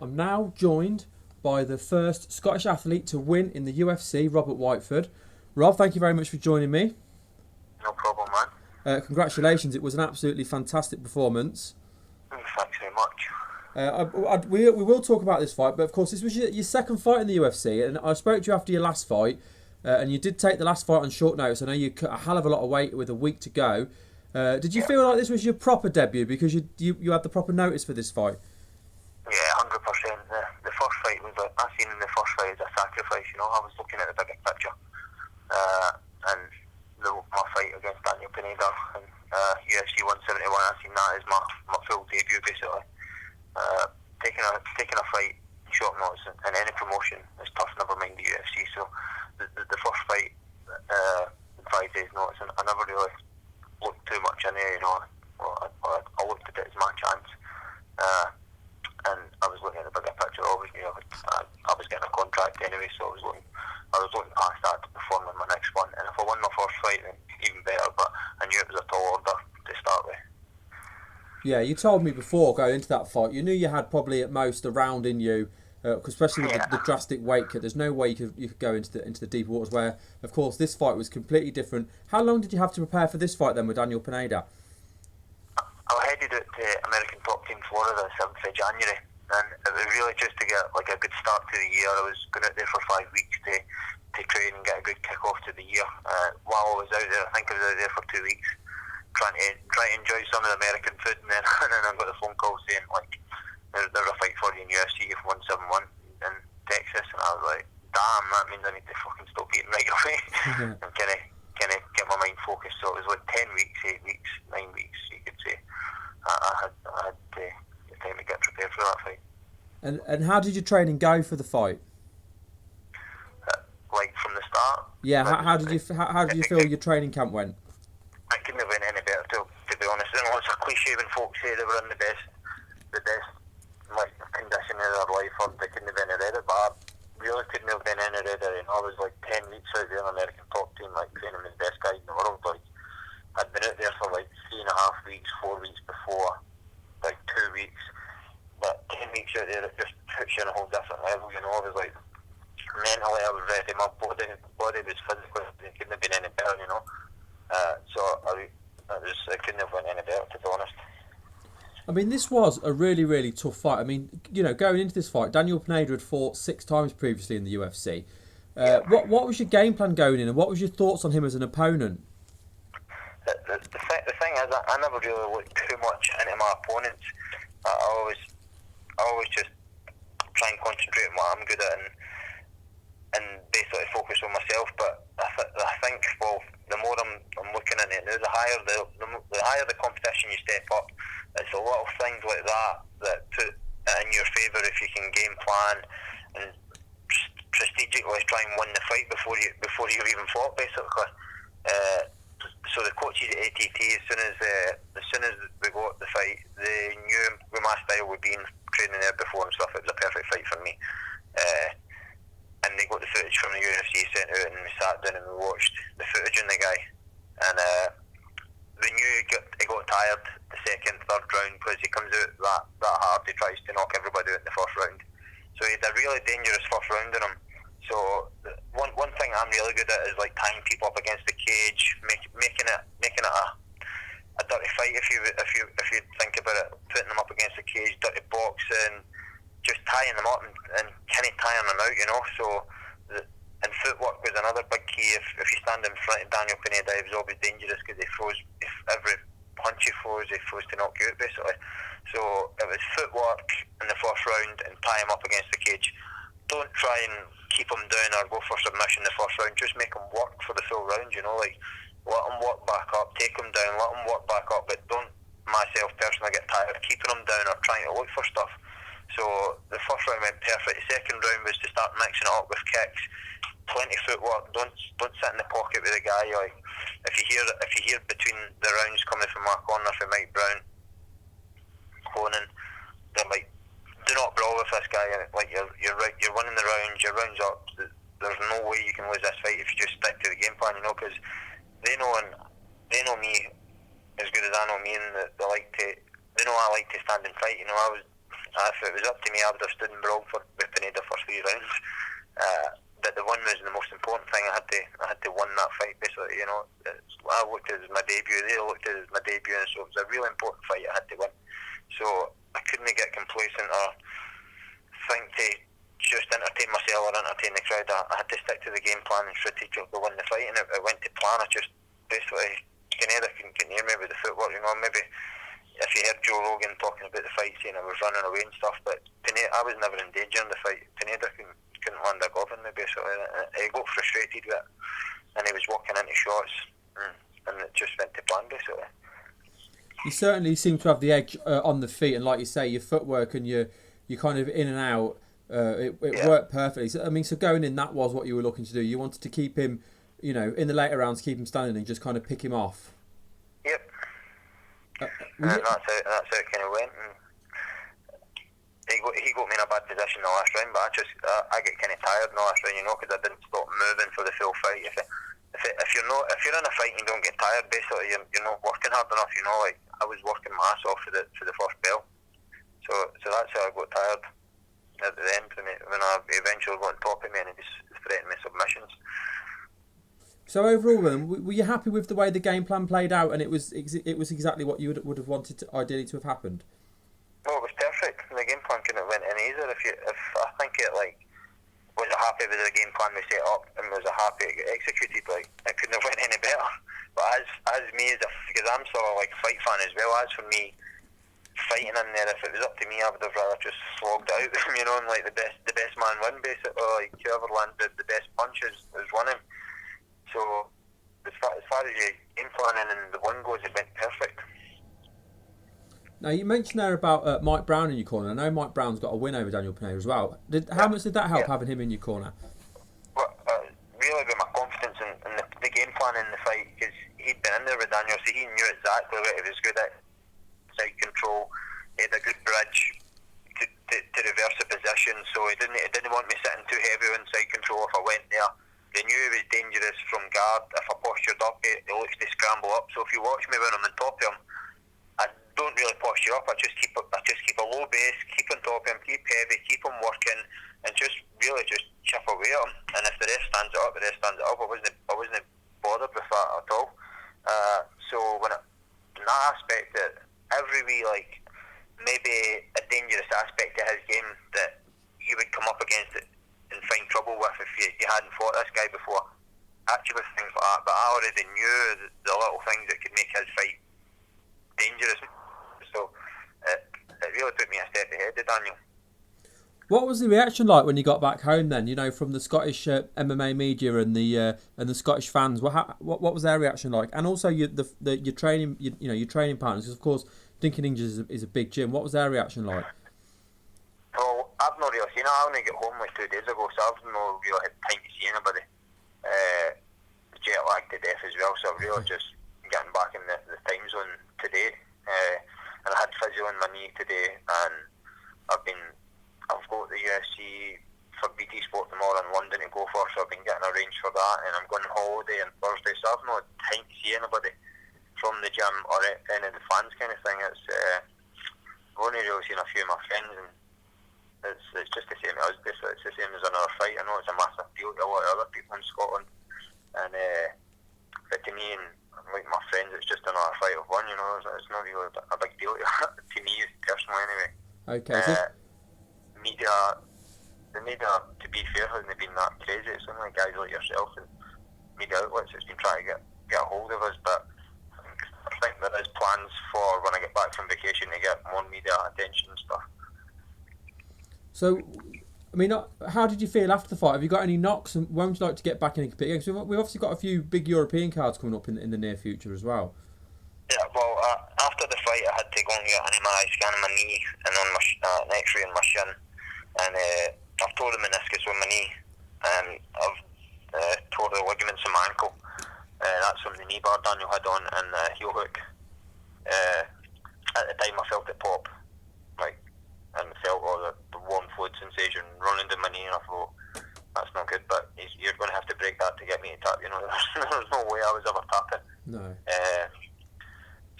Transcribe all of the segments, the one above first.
I'm now joined by the first Scottish athlete to win in the UFC, Robert Whiteford. Rob, thank you very much for joining me. No problem, man. Congratulations, it was an absolutely fantastic performance. Thanks very much. We will talk about this fight, but of course this was your second fight in the UFC, and I spoke to you after your last fight, and you did take the last fight on short notice. I know you cut a hell of a lot of weight with a week to go. Did you feel like this was your proper debut because you had the proper notice for this fight? Yeah, 100%. The first fight was, I seen in the first fight as a sacrifice, I was looking at the bigger picture. And my fight against Daniel Pineda and UFC 171, I seen that as my full debut, basically. Taking a fight short notice in any promotion is tough, never mind the UFC. So the first fight, 5 days notice, and I never really looked too much in it, I looked at it as my chance. And I was looking at the bigger picture. I always knew I was getting a contract anyway, so I was looking past that to perform in my next one. And if I won my first fight, then even better. But I knew it was a tall order to start with. Yeah, you told me before going into that fight, you knew you had probably at most a round in you, especially with the drastic weight cut. There's no way you could go into the deeper waters. Where, of course, this fight was completely different. How long did you have to prepare for this fight then with Daniel Pineda? I headed out to American Top Team Florida the 7th of January, and it was really just to get like a good start to the year. I was going out there for 5 weeks to train and get a good kick off to the year. While I was out there, I think I was out there for 2 weeks, trying to enjoy some of the American food, and then I got a phone call saying like there's a fight for you in UFC 171 in Texas, and I was like, damn, that means I need to fucking stop eating right away and kind of get my mind focused. So it was like 10 weeks, 8 weeks, 9 weeks, you could say. I had the time to get prepared for that fight. And how did your training go for the fight? Like from the start. Yeah, how did you feel your training camp went? I couldn't have went any better, to be honest. I know it's a cliche when folks say they were in the best like condition of their life, or they couldn't have been any better. But I really couldn't have been any better. I was like 10 weeks out there in American Top Team, like training with the best guy in the world. Like I'd been out there for like 3.5 weeks, 4 weeks before, like 2 weeks. But 10 weeks out there, it just puts you on a whole different level. I was like, mentally I was ready. My body was physically, it couldn't have been any better. So I couldn't have went any better, to be honest. I mean, this was a really, really tough fight. I mean, going into this fight, Daniel Pineda had fought 6 times previously in the UFC. What was your game plan going in, and what was your thoughts on him as an opponent? The thing is, I never really looked too much into my opponents. I always just try and concentrate on what I'm good at and basically focus on myself. But I think, well, the more I'm looking at it now, the higher the competition you step up, it's the little things like that put it in your favour if you can game plan and strategically try and win the fight before you've even fought, basically. So the coaches at ATT, as soon as we got the fight, they knew with my style, we'd been training there before and stuff. It was a perfect fight for me. And they got the footage from the UFC sent out, and we sat down and we watched the footage on the guy. And we knew he got tired the second, third round, because he comes out that hard. He tries to knock everybody out in the first round. So he had a really dangerous first round in him. So one thing I'm really good at is like tying people up against the cage, making it a dirty fight. If you think about it, putting them up against the cage, dirty boxing, just tying them up and kind of tying them out. So and footwork was another big key. If you stand in front of Daniel Pineda, he was always dangerous because if every punch he throws to knock you out, basically. So it was footwork in the first round and tie him up against the cage. Don't try and keep him down or go for submission the first round. Just make him work for the full round, like let him work back up, take him down, let him work back up, but don't, myself personally, get tired of keeping him down or trying to look for stuff. So the first round went perfect. The second round was to start mixing it up with kicks, plenty of footwork. Don't sit in the pocket with the guy. Like if you hear between the rounds coming from my corner from Mike Brown, Conan, then like, do not brawl with this guy. Like you're winning the rounds. Your rounds up. There's no way you can lose this fight if you just stick to the game plan. Because they know me as good as I know me, and they know I like to stand and fight. I was if it was up to me, I would have stood and brawled with Pineda for 3 rounds. But the win was the most important thing. I had to win that fight, basically. You know, I looked at it as my debut. They looked at it as my debut, and so it was a really important fight I had to win. So I couldn't get complacent or think to just entertain myself or entertain the crowd. I had to stick to the game plan and strategically win the fight, and it went to plan. I just basically, Pineda couldn't hear me with the footwork. You know, maybe if you heard Joe Rogan talking about the fight scene, I was running away and stuff, but Pineda, I was never in danger in the fight. Pineda couldn't land a glove in me, basically. He got frustrated with it, and he was walking into shots, and it just went to plan, basically. You certainly seem to have the edge on the feet, and like you say, your footwork and your kind of in and out, it worked perfectly. So, I mean, so going in, that was what you were looking to do. You wanted to keep him, you know, in the later rounds, keep him standing and just kind of pick him off. Yep. And that's how it kind of went. And he got me in a bad position the last round, but I get kind of tired in the last round, you know, because I didn't stop moving for the full fight. If you're in a fight and you don't get tired, basically you're not working hard enough, you know. Like I was working my ass off for the first bell, so that's how I got tired at the end when I eventually got on top of me and he was threatening me submissions. So overall, then, were you happy with the way the game plan played out, and it was exactly what you would have wanted ideally to have happened? No, it was perfect. The game plan couldn't have went any easier. If I think it was I happy with the game plan we set up and was I happy it got executed, like it couldn't have went any better. But as me, because I'm sort of like a fight fan as well, as for me fighting in there, if it was up to me, I would have rather just slogged out, you know, and like the best man win, basically. Like whoever landed the best punches is winning. So as far as your game planning and the win goes, it went perfect. Now, you mentioned there about Mike Brown in your corner. I know Mike Brown's got a win over Daniel Pineda as well. How much did that help, having him in your corner? Well, really with my confidence in the game plan in the fight, because he'd been in there with Daniel, so he knew exactly what he was good at. Side control, he had a good bridge to reverse the position, so he didn't want me sitting too heavy on side control if I went there. They knew he was dangerous from guard. If I postured up, he looks to scramble up. So if you watch me when I'm on top of him, I don't really posture up. I just keep a low base, keep on top of him, keep heavy, keep him working, and just really just chip away at him. And if the ref stands it up, the ref stands it up. I wasn't bothered with that at all. So in that aspect, every wee maybe a dangerous aspect of his game that you would come up against it and find trouble with if you hadn't fought this guy before. Actually, with things like that, but I already knew the little things that could make his fight dangerous. So it really took me a step ahead of Daniel. What was the reaction like when you got back home then? You know, from the Scottish MMA media and the Scottish fans. What was their reaction like? And also your training, your training partners. Because of course, Dinking Ninjas is a big gym. What was their reaction like? Well, I've not really seen it. I only got home like 2 days ago, so I've not really had time to see anybody. Jet lagged to death as well, so I've really just getting back in the time zone today. And I had physio in my knee today, and I've got the UFC for BT Sport tomorrow in London to go for, so I've been getting arranged for that, and I'm going on holiday on Thursday, so I've not had time to see anybody from the gym or any of the fans kind of thing. I've only really seen a few of my friends, and it's just the same as us, basically. It's the same as another fight. I know it's a massive deal to a lot of other people in Scotland, and but to me and like my friends, it's just another fight of one, you know. It's not really a big deal to me personally anyway. Okay. The media, to be fair, hasn't been that crazy. It's only guys like yourself and media outlets that's been trying to get a hold of us, but I think there is plans for when I get back from vacation to get more media attention and stuff. So, I mean, how did you feel after the fight? Have you got any knocks? And when would you like to get back in and compete again? Because we've obviously got a few big European cards coming up in the near future as well. Yeah, well, after the fight, I had to go and get an MRI scan on my knee and on an X-ray on my shin. And I've tore the meniscus on my knee, and I've tore the ligaments in my ankle. That's from the knee bar Daniel had on and the heel hook. At the time, I felt it pop, and felt all the warm fluid sensation running down my knee, and I thought, that's not good, but you're going to have to break that to get me to tap, you know. There's no way I was ever tapping. No.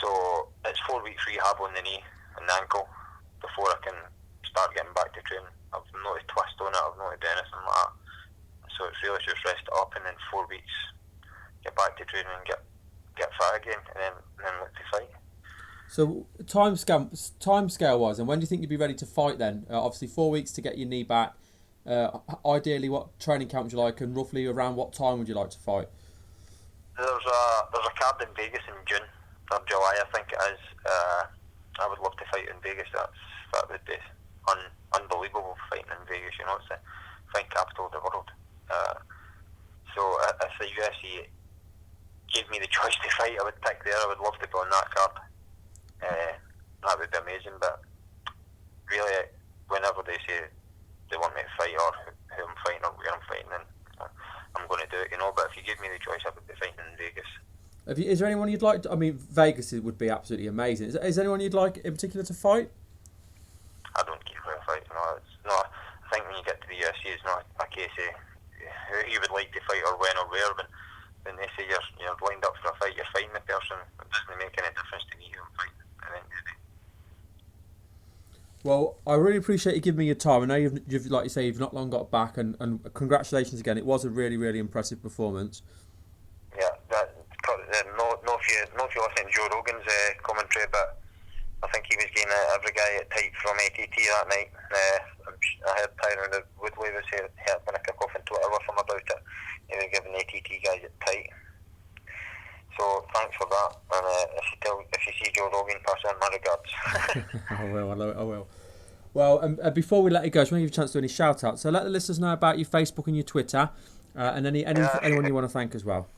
So it's 4 weeks rehab on the knee and the ankle before I can back to training. I've not a twist on it, I've not had anything like that. So it's really just rest it up and then 4 weeks, get back to training and get fit again, and then look to fight. So time scale wise, and when do you think you'd be ready to fight then? Obviously 4 weeks to get your knee back. Ideally, what training camp would you like, and roughly around what time would you like to fight? There's a card in Vegas in June or July, I think it is. I would love to fight in Vegas. That would be unbelievable fighting in Vegas. You know, it's the fight capital of the world. So if the UFC gave me the choice to fight, I would pick there. I would love to go on that card. That would be amazing. But really, whenever they say they want me to fight or who I'm fighting or where I'm fighting, then I'm going to do it, you know. But if you give me the choice, I would be fighting in Vegas. Is there anyone you'd like to, I mean, Vegas would be absolutely amazing. Is there anyone you'd like in particular to fight? I don't care who I fight, you know. It's not, I think when you get to the UFC, it's not a case of who you would like to fight or when or where. When they say you're lined up for a fight, you're fighting the person. It doesn't make any difference to me who I'm fighting at the end of the day. Well, I really appreciate you giving me your time. I know you've like you say, you've not long got back, and congratulations again. It was a really, really impressive performance. Yeah, no if you listen to Joe Rogan's commentary, but I think he was getting every guy at tight from ATT that night. I heard Tyron Woodley was here when I kick off on Twitter with him about it. He was giving ATT guys at tight. So thanks for that, and if you see Joe Rogan, pass on my regards. I will. Well, before we let you go, I just want to give you a chance to do any shout outs. So let the listeners know about your Facebook and your Twitter, and anyone you want to thank as well.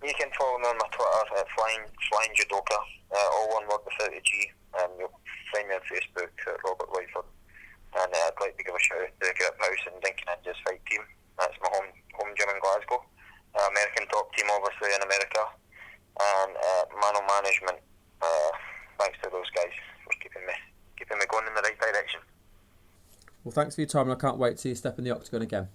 You can follow me on my Twitter at Flying Judoka, all one word without a G. You'll find me on Facebook at Robert Whiteford. And I'd like to give a shout out to the Grip House and Dinky Ninjas Fight Team. That's my home gym in Glasgow. American top team, obviously, in America. And Mano Management, thanks to those guys for keeping me going in the right direction. Well, thanks for your time, and I can't wait to see you step in the octagon again.